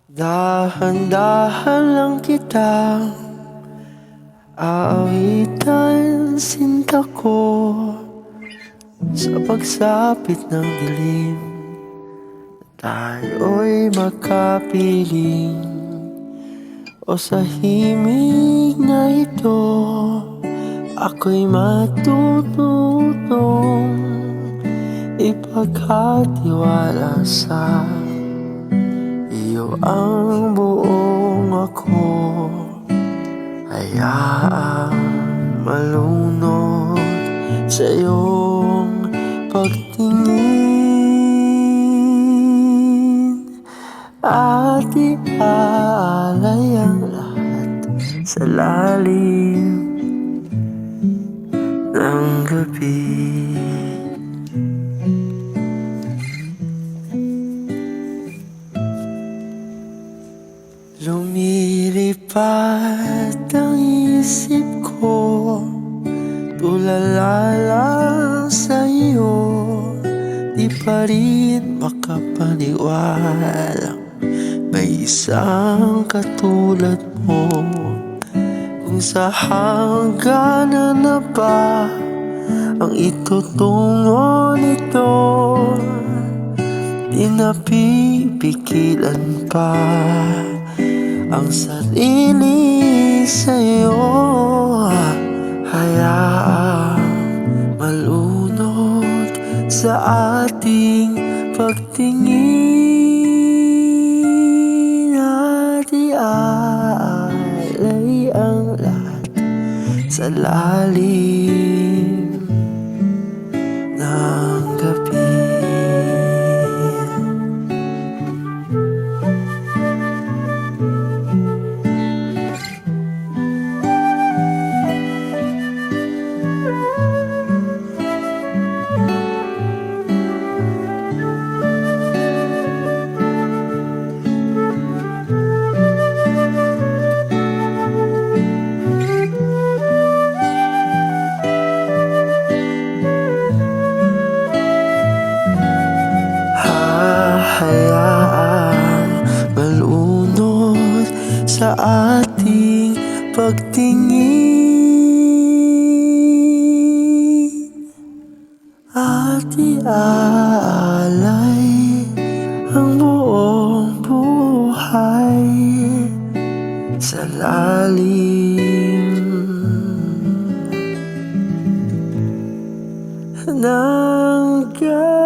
Dahan-dahan lang kitang aawitan, sinta ko, sa pagsapit ng dilim. Tayo'y magkapiling, o sa himig na ito ako'y matututong ipagkatiwala sa iyo ang buong ako. Hayaang malunod sa iyong pagtingin at iaalay ang lahat sa lalim ng gabi. Lumilipad ang isip ko, tulala lang sa iyo. Di pa rin makapaniwalang may isang katulad mo. Kung sa hangganan na ba ang itutungo nito, di napipigilan pa ang sarili sa'yo. Hayaang malunod sa ating pagtingin at iaalay ang lahat sa lalim ng gabi. Hayaang malunod sa ating pagtingin at iaalay ang buong buhay sa lalim ng gabi.